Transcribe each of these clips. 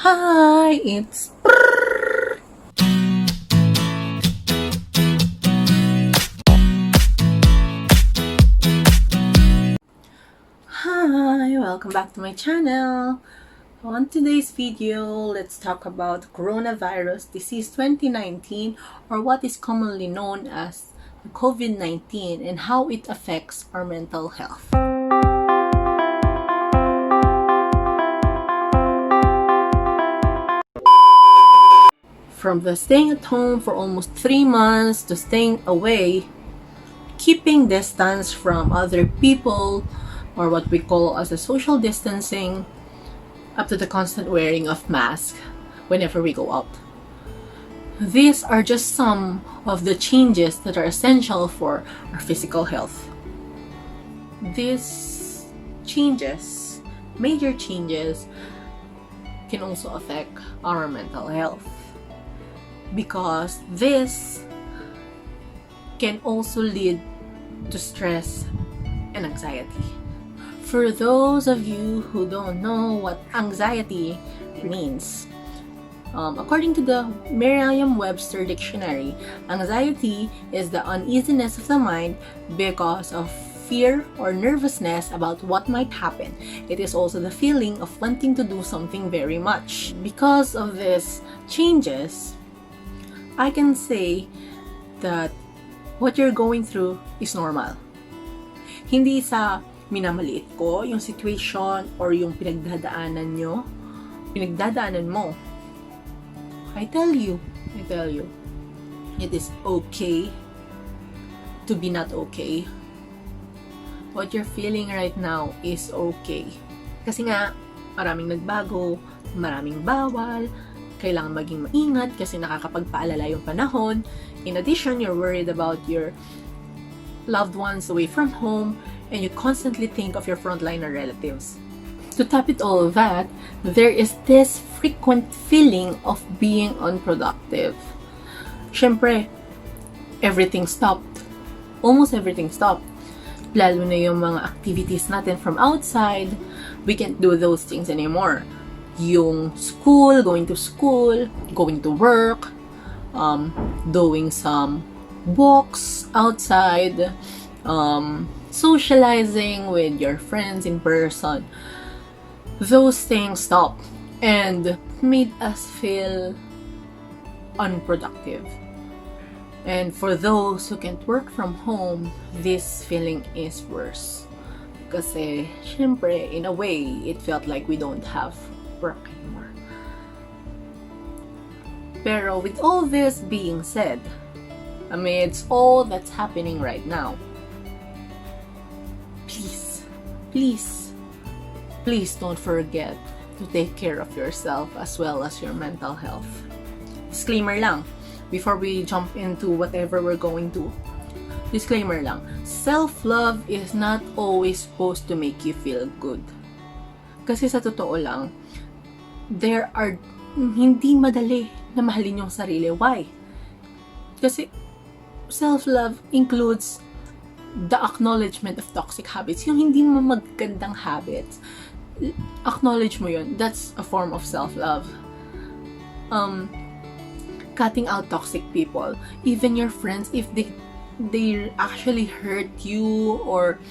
Hi, it's Hi, welcome back to my channel. On today's video, let's talk about coronavirus disease 2019, or what is commonly known as COVID-19, and how it affects our mental health. From the staying at home for almost 3 months to staying away, keeping distance from other people, or what we call as a social distancing, up to the constant wearing of masks whenever we go out. These are just some of the changes that are essential for our physical health. These changes, major changes, can also affect our mental health, because this can also lead to stress and anxiety. For those of you who don't know what anxiety means, according to the Merriam-Webster dictionary, anxiety is the uneasiness of the mind because of fear or nervousness about what might happen. It is also the feeling of wanting to do something very much. Because of these changes, I can say that what you're going through is normal. Hindi sa minamaliit ko yung situation or yung pinagdadaanan mo. I tell you, it is okay to be not okay. What you're feeling right now is okay. Kasi nga, maraming nagbago, maraming bawal, kailangan maging maingat kasi nakakapagpaalala yung panahon. In addition, you're worried about your loved ones away from home, and you constantly think of your frontliner relatives. To top it all of that, there is this frequent feeling of being unproductive. Syempre, everything stopped. Almost everything stopped. Lalo na yung mga activities natin from outside, we can't do those things anymore. Yung school, going to work, doing some walks outside, socializing with your friends in person. Those things stopped and made us feel unproductive. And for those who can't work from home, this feeling is worse. Kasi, syempre, in a way, it felt like we don't have work anymore. Pero with all this being said, amidst all that's happening right now, please don't forget to take care of yourself as well as your mental health. Disclaimer lang, before we jump into whatever we're going to. Disclaimer lang, self-love is not always supposed to make you feel good. Kasi sa totoo lang, hindi madali na mahalin yung sarili. Why? Kasi self-love includes the acknowledgement of toxic habits. Yung hindi mo magandang habits, acknowledge mo yun. That's a form of self-love. Cutting out toxic people. Even your friends, if they actually hurt you, or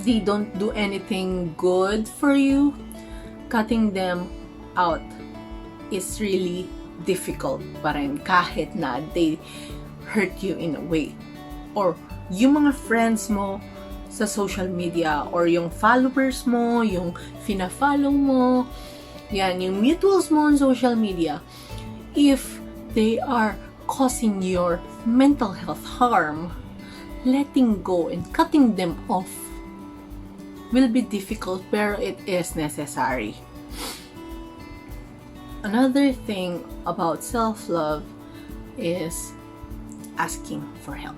they don't do anything good for you, cutting them out is really difficult pa rin kahit na they hurt you in a way. Or yung mga friends mo sa social media, or yung followers mo, yung fina-follow mo, yan, yung mutuals mo on social media, if they are causing your mental health harm, letting go and cutting them off will be difficult, pero it is necessary. Another thing about self-love is asking for help.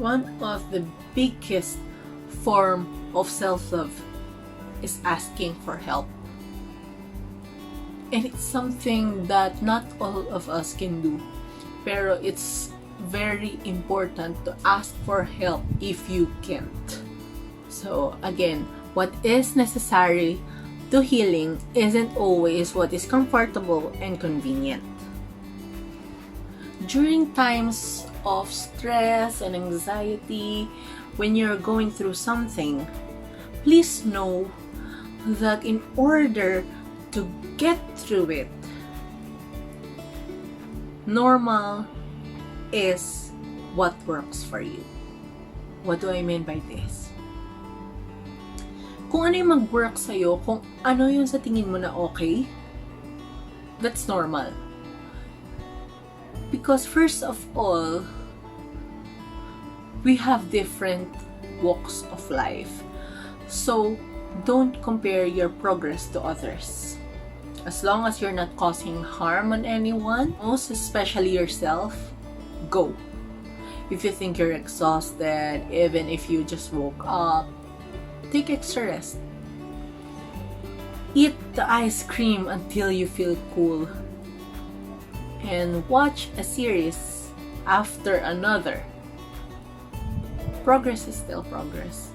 One of the biggest form of self-love is asking for help. And it's something that not all of us can do. Pero it's very important to ask for help if you can't. So again, what is necessary to healing isn't always what is comfortable and convenient. During times of stress and anxiety, when you're going through something, please know that in order to get through it, normal is what works for you. What do I mean by this? Kung ano yung mag-work sa'yo, kung ano yung sa tingin mo na okay, that's normal. Because first of all, we have different walks of life. So, don't compare your progress to others. As long as you're not causing harm on anyone, most especially yourself, go. If you think you're exhausted, even if you just woke up, take extra rest. Eat the ice cream until you feel cool. And watch a series after another. Progress is still progress.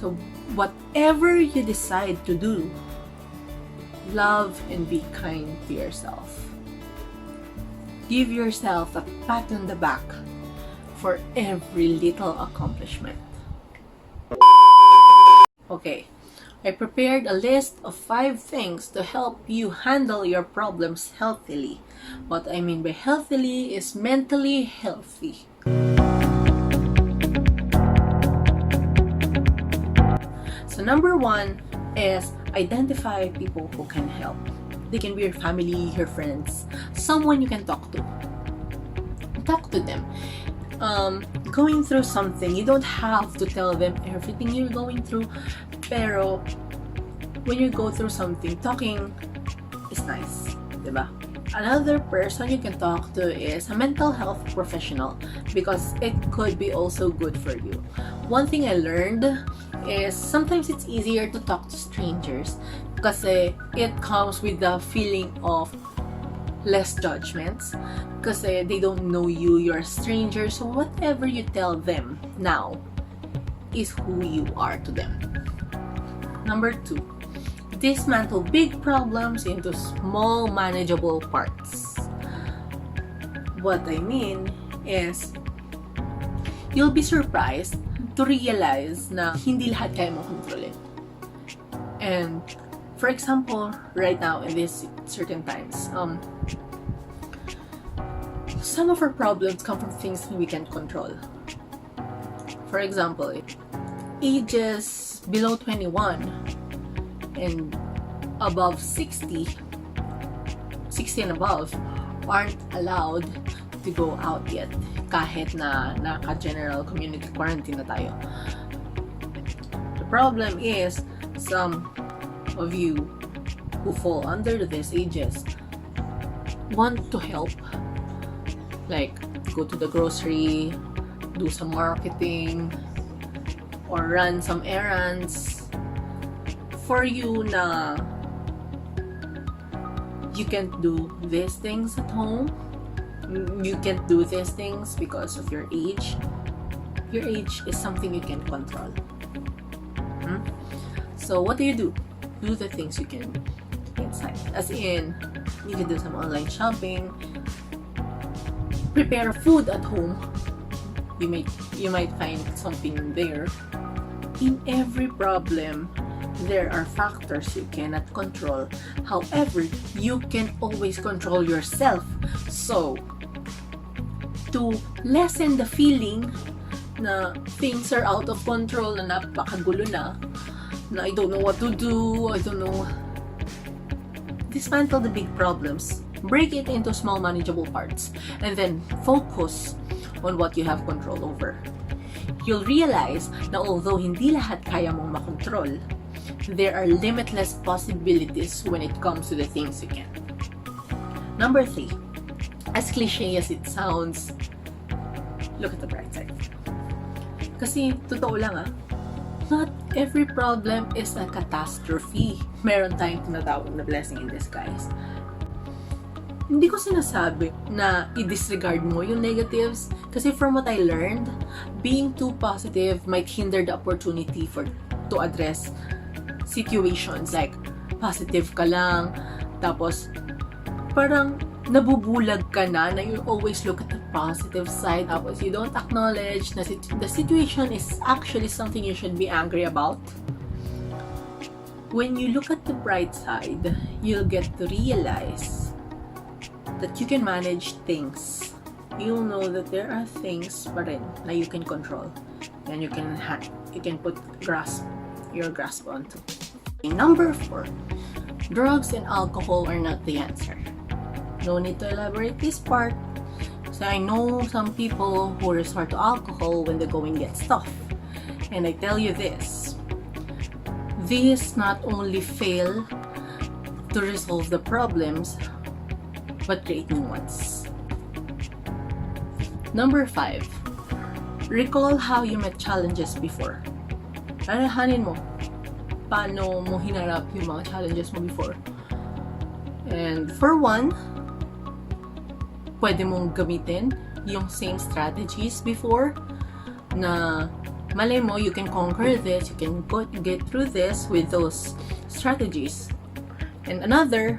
So whatever you decide to do, love and be kind to yourself. Give yourself a pat on the back for every little accomplishment. Okay, I prepared a list of 5 things to help you handle your problems healthily. What I mean by healthily is mentally healthy. So number 1 is identify people who can help. They can be your family, your friends, someone you can talk to. Talk to them. Going through something, you don't have to tell them everything you're going through, pero when you go through something, talking is nice, diba? Another person you can talk to is a mental health professional because it could be also good for you. One thing I learned is sometimes it's easier to talk to strangers kasi it comes with the feeling of less judgments kasi they don't know you, you're a stranger, so whatever you tell them now is who you are to them. Number 2, dismantle big problems into small manageable parts. What I mean is you'll be surprised to realize na hindi lahat kaya mong kontrolin. And for example, right now in these certain times, some of our problems come from things we can't control. For example, ages below 21 and above 60 and above aren't allowed to go out yet kahit na naka-general community quarantine na tayo. The problem is some of you who fall under these ages want to help, like go to the grocery, do some marketing, or run some errands for you na you can't do these things at home. You can't do these things because of your age. Your age is something you can control. So what do? Do the things you can inside. As in, you can do some online shopping, prepare food at home. You might find something there. In every problem, there are factors you cannot control. However, you can always control yourself. So, to lessen the feeling na things are out of control, na napakagulo na I don't know what to do, dismantle the big problems, break it into small manageable parts, and then focus on what you have control over. You'll realize na although hindi lahat kaya mong makontrol, there are limitless possibilities when it comes to the things you can. Number 3, as cliche as it sounds, look at the bright side. Kasi, totoo lang not every problem is a catastrophe. Meron tayong tinatawag na blessing in disguise. Hindi ko sinasabi na i-disregard mo yung negatives kasi from what I learned, being too positive might hinder the opportunity to address situations like positive ka lang, tapos parang nabubulag ka na you always look at the positive side, tapos you don't acknowledge na the situation is actually something you should be angry about. When you look at the bright side, you'll get to realize that you can manage things. You'll know that there are things pa rin na you can control and you can put your grasp onto. Number 4, drugs and alcohol are not the answer. No need to elaborate this part. So I know some people who resort to alcohol when the going gets tough. And I tell you this, these not only fail to resolve the problems, but create new ones. Number 5, recall how you met challenges before. Alalahanin mo, paano mo hinarap yung mga challenges mo before. And for one, pwede mong gamitin yung same strategies before na malay mo, you can conquer this, you can get through this with those strategies. And another,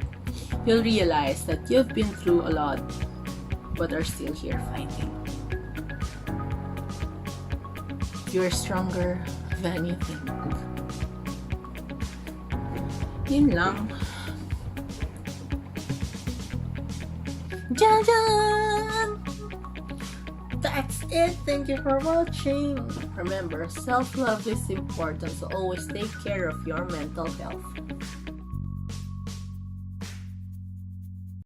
you'll realize that you've been through a lot but are still here fighting. You're stronger than you think. Yun lang. Jajan! That's it. Thank you for watching. Remember, self-love is important, so always take care of your mental health.